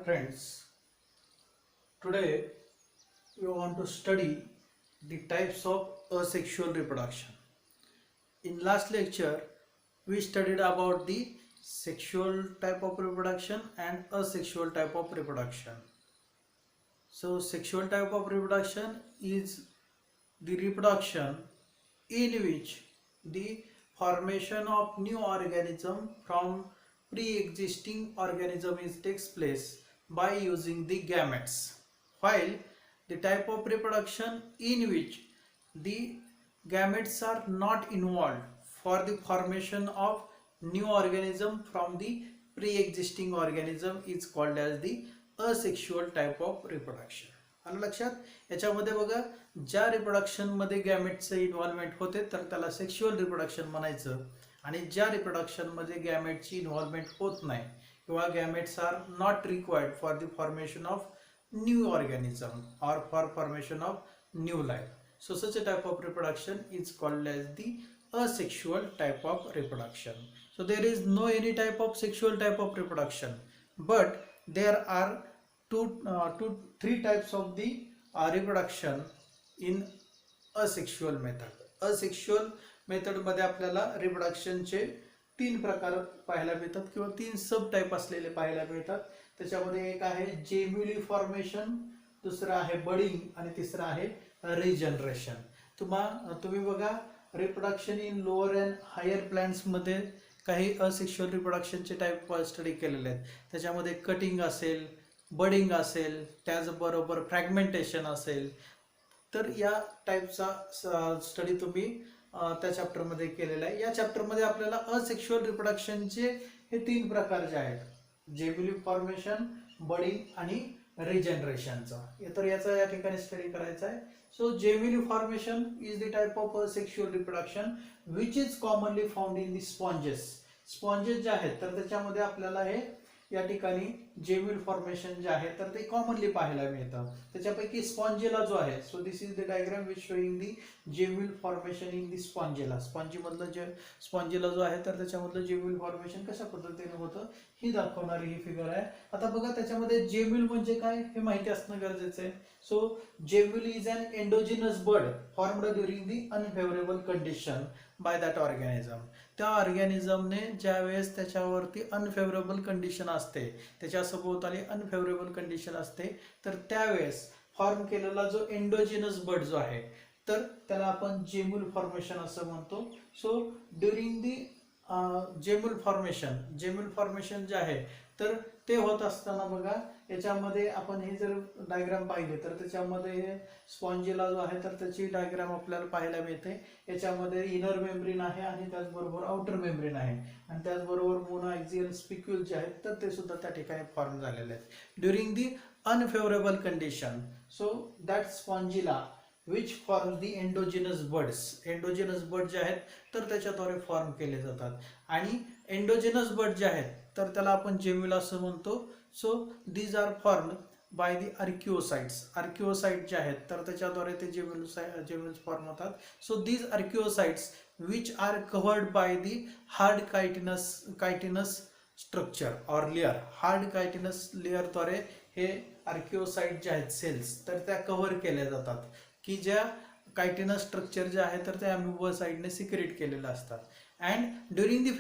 friends, today we want to study the types of asexual reproduction. In last lecture, we studied about the sexual type of reproduction and asexual type of reproduction. So, sexual type of reproduction is the reproduction in which the formation of new organism from pre-existing organism takes place by using the gametes, while the type of reproduction in which the gametes are not involved for the formation of new organism from the pre-existing organism is called as the asexual type of reproduction. आलं लक्षात याच्यामध्ये बघा ज्या reproduction मध्ये गॅमेटचे involvement होते तर त्याला sexual reproduction म्हणायचं आणि ज्या रिप्रोडक्शन मध्ये गॅमेटची इन्व्हॉल्वमेंट होत नाही किंवा gametes are not required for the formation of new organism or for formation of new life so such a type of reproduction is called as the asexual type of reproduction. So there is no any type of sexual type of reproduction, but there are three types of the reproduction in asexual method. Asexual method मध्ये आपल्याला reproduction चे तीन प्रकार पाहायला मिळतात किंवा तीन सब type असलेले पाहायला मिळतात. त्याच्यामध्ये एक आहे जेम्युली फॉर्मेशन, दुसरा आहे बडिंग आणि तिसरा आहे रिजनरेशन. तुम्ही बघा reproduction in lower and higher plants मध्ये काही असेक्शुअल रिप्रोडक्शनचे टाइप स्टडी केलेले आहेत. त्याच्यामध्ये कटिंग असेल, बडिंग असेल, त्याचबरोबर फ्रॅगमेंटेशन असेल. तर या टाइपचा स्टडी तुम्ही त्या चॅप्टरमध्ये केलेला आहे. या चॅप्टरमध्ये आपल्याला असेक्शुअल रिप्रोडक्शनचे हे तीन प्रकार जे आहेत, जेम्युली फॉर्मेशन, बडिंग आणि रिजनरेशनचा, तर याचा या ठिकाणी स्टडी करायचा आहे. So gemini formation is the type of asexual reproduction which is commonly found in the sponges. Sponges जे आहेत तर त्याच्यामध्ये आपल्याला हे या ठिकाणी जेमिल फॉर्मेशन जे आहे तर ते कॉमनली पाहायला मिळतं. त्याच्यापैकी स्पॉन्जिला जो आहे, so this is the diagram which showing the gemmule formation in the Spongilla. Spongy मधलं जे स्पॉन्जिला जो आहे तर त्याच्यामधलं जेमिल फॉर्मेशन कशा पद्धतीने होतं ही दाखवणारी ही फिगर आहे. आता बघा त्याच्यामध्ये जेमिल म्हणजे काय हे माहिती असणं गरजेचं आहे. So gemmule is an endogenous bud formed during the unfavourable condition by that organism. त्या ऑर्गॅनिझमने ज्या वेळेस त्याच्यावरती अनफेवरेबल कंडिशन असते, त्याच्या सभोवताली अनफेवरेबल कंडिशन असते, तर त्यावेळेस फॉर्म केलेला जो एंडोजिनस बड जो आहे तर त्याला आपण जेम्युल फॉर्मेशन असं म्हणतो. So during the gemmule formation जे आहे तर ते होत असताना बघा याच्यामध्ये आपण हे जर डायग्राम पाहिले तर त्याच्यामध्ये स्पॉन्जिला जो आहे तर त्याची डायग्राम आपल्याला पाहायला मिळते. याच्यामध्ये इनर मेम्ब्रेन आहे आणि त्याचबरोबर आउटर मेम्ब्रेन आहे आणि त्याचबरोबर मोनोएक्सियल स्पिक्यूल जे आहेत तर ते सुद्धा त्या ठिकाणी फॉर्म झालेले आहेत during the unfavourable condition. So that Spongilla which form the endogenous birds, endogenous bird जे आहेत तर त्याच्याद्वारे फॉर्म केले जातात आणि एंडोजिनस बर्ड जे आहेत तर त्याला आपण जेम्युल असं म्हणतो. So these are form by the archaeocytes. Archaeocyte जे आहेत तर त्याच्याद्वारे ते जेम्युल्स फॉर्म होतात. So these archaeocytes which are covered by the hard chitinous structure or layer. Hard chitinous लेअरद्वारे हे आर्किओसाइट जे आहेत सेल्स तर त्या कव्हर केल्या जातात की ज्या कायटिनस स्ट्रक्चर जे आहे तर ते अम्युबोसाइडने सिक्रेट केलेलं असतात. And during the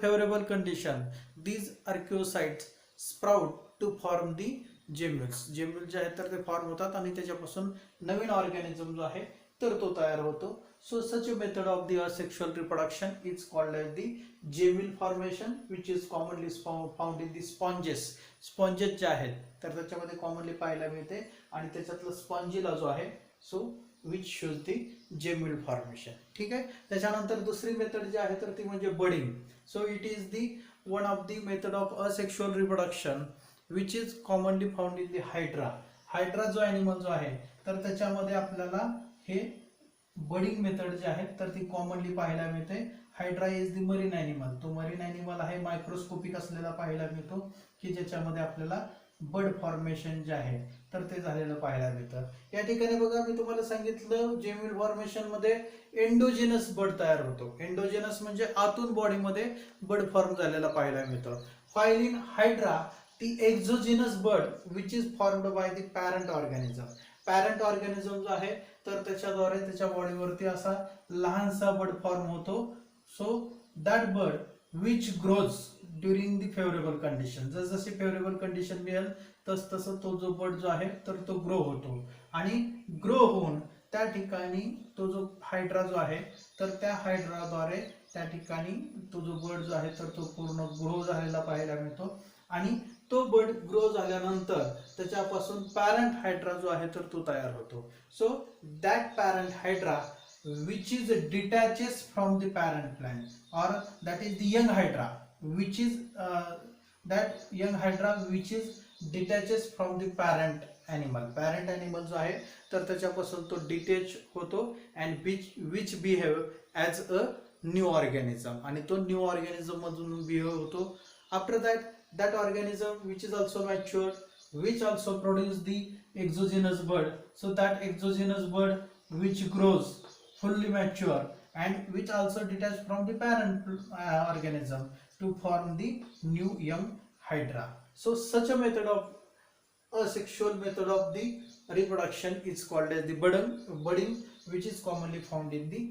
favourable condition these archaeocytes sprout to form the gemmules. Gemmule जे आहेत तर ते फॉर्म होतात आणि त्याच्यापासून नवीन ऑर्गॅनिझम जो आहे तर तो तयार होतो. So such a method of the asexual reproduction is called as the gemmule formation which is commonly found in the sponges. Sponges जे आहेत तर त्याच्यामध्ये कॉमनली पाहायला मिळते आणि त्याच्यातलं स्पॉन्जिला जो आहे so which shows the gemmule formation. ठीक आहे. त्याच्यानंतर दुसरी मेथड जी आहे तर ती म्हणजे budding. So it is the one of the method of asexual reproduction which is commonly found in the hydra. Hydra जो ॲनिमल जो आहे तर त्याच्यामध्ये आपल्याला हे बडिंग मेथड जे आहे तर ती कॉमनली पाहायला मिळते. Hydra is the marine animal. तो मरीन ॲनिमल आहे, मायक्रोस्कोपिक असलेला पाहायला मिळतो की ज्याच्यामध्ये आपल्याला बड फॉर्मेशन जे आहे तर ते झालेलं पाहायला मिळतं. या ठिकाणी बघा मी तुम्हाला सांगितलं जेम्युल फॉर्मेशन मध्ये एंडोजिनस बड तयार होतो. एंडोजिनस म्हणजे आतून बॉडीमध्ये बड फॉर्म झालेला पाहायला मिळतं. File in hydra the exogenous bud which is formed by the parent organism. Parent organism जो आहे तर त्याच्याद्वारे त्याच्या बॉडीवरती असा लहानसा बड फॉर्म होतो. So that bud which grows during the favourable condition. जसजशी फेवरेबल कंडिशन मिळेल तसं तो जो बड जो आहे तर तो ग्रो होतो आणि ग्रो होऊन त्या ठिकाणी तो जो हायड्रा जो आहे तर त्या हायड्राद्वारे त्या ठिकाणी तो जो बड जो आहे तर तो पूर्ण ग्रो झालेला पाहायला मिळतो आणि तो बड ग्रो झाल्यानंतर त्याच्यापासून पॅरेंट हायड्रा जो आहे तर तो तयार होतो. So that parent hydra which is detaches from the parent plant or that is the young hydra which is that young hydra which is detaches from the parent animal. Parent animal जो आहे तर त्याच्यापासून तो detach होतो and which behave as a new organism आणि तो new organism मधून behave होतो. After that organism which is also mature, which also produce the exogenous bud. So that exogenous bud which grows fully mature and which also detach from the parent organism to form the new young hydra. So such a method of asexual method of the reproduction is called as the budding which is commonly found in the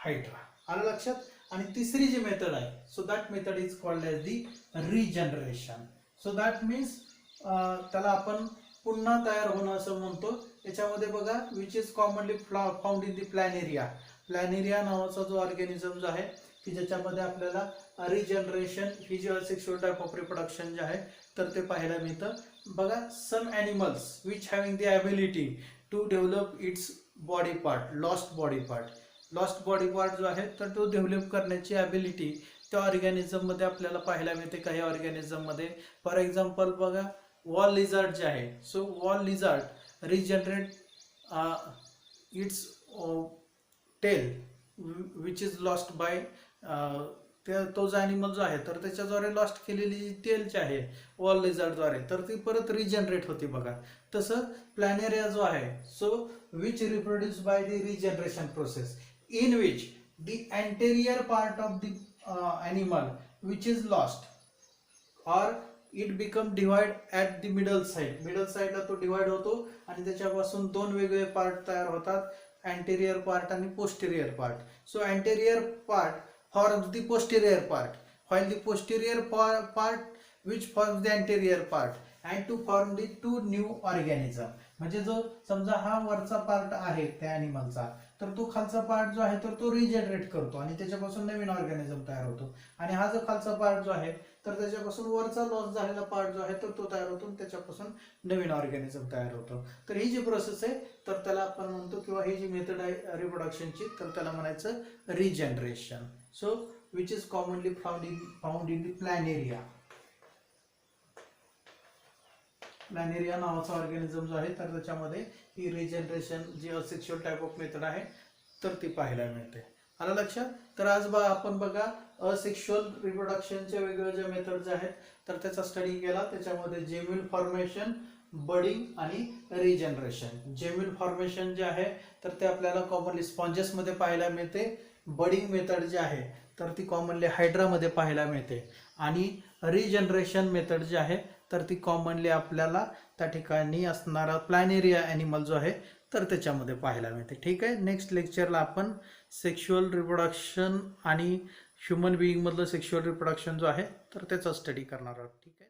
hydra. आलं लक्षात. आणि तिसरी जी method आहे so that method is called as the regeneration. So that means त्याला आपण पुन्हा तयार होणं असं म्हणतो. याच्यामध्ये बघा which is commonly found in the planaria. Planaria नावाचा जो ऑर्गॅनिझम जो आहे की ज्याच्यामध्ये आपल्याला रिजनरेशन ही जी असेक्शुअल टाइप ऑफ रिप्रोडक्शन जे आहे तर ते पाहायला मिळतं. बघा some animals which having the ability to develop its body part, lost body part. Lost body part जो आहे तर तो डेव्हलप करण्याची ॲबिलिटी त्या ऑर्गॅनिझम मध्ये आपल्याला पाहायला मिळते. काही ऑर्गॅनिझम मध्ये फॉर एक्झाम्पल बघा वॉल लिझार्ड जे आहे. So wall lizard regenerate its tail which is lost by तो जो ॲनिमल जो आहे तर त्याच्याद्वारे लॉस्ट केलेली जी तेल जी आहे वॉल लिझार्डद्वारे तर ती परत रिजनरेट होती बघा. तसं प्लॅनेरिया जो आहे so which reproduce by the regeneration process in which the anterior part of the animal which is lost or it become divide at the middle side ला तो डिवाइड होतो आणि त्याच्यापासून दोन वेगळे पार्ट तयार होतात, anterior part आणि posterior part. So anterior part forms the posterior part while the posterior part which forms the anterior part and to form the two new organism. म्हणजे जो समजा हा वरचा पार्ट आहे त्या ॲनिमलचा तर तो खालचा पार्ट जो आहे तर तो रिजनरेट करतो आणि त्याच्यापासून नवीन ऑर्गॅनिझम तयार होतो आणि हा जो खालचा पार्ट जो आहे तर त्याच्यापासून वरचा लॉस झालेला पार्ट जो आहे तर तो तयार होतो आणि त्याच्यापासून नवीन ऑर्गॅनिझम तयार होतो. तर ही जी प्रोसेस आहे तर त्याला आपण म्हणतो किंवा ही जी मेथड आहे रिप्रोडक्शनची तर त्याला म्हणायचं regeneration. So which is commonly found in the planaria. Planaria नावाचा ऑर्गॅनिझम जो आहे तर त्याच्यामध्ये ही रिजनरेशन जी असेक्शुअल टाइप ऑफ मेथड आहे तर ती पाहायला मिळते. आलं लक्षात. तर आज आपण बघा असेक्शुअल रिप्रोडक्शनच्या वेगवेगळ्या मेथड ज्या आहेत तर त्याचा स्टडी केला. त्याच्यामध्ये जेम्युल फॉर्मेशन, बडिंग आणि रिजनरेशन. जेम्युल फॉर्मेशन जे आहे तर ते आपल्याला कॉमनली स्पॉन्जेस मध्ये पाहायला मिळते. बडिंग मेथड जी आहे तर ती कॉमनली हायड्रा मध्ये पाहायला मिळते आणि रिजनरेशन मेथड जी आहे तर ती कॉमनली आपल्याला त्या ठिकाणी असणारा प्लॅनेरिया ॲनिमल जो आहे तर त्याच्यामध्ये पाहायला मिळते. ठीक आहे. नेक्स्ट लेक्चरला आपण सेक्शुअल रिप्रोडक्शन आणि ह्युमन बिईंग मधलं सेक्शुअल रिप्रोडक्शन जो आहे तर त्याचा स्टडी करणार आहोत. ठीक आहे.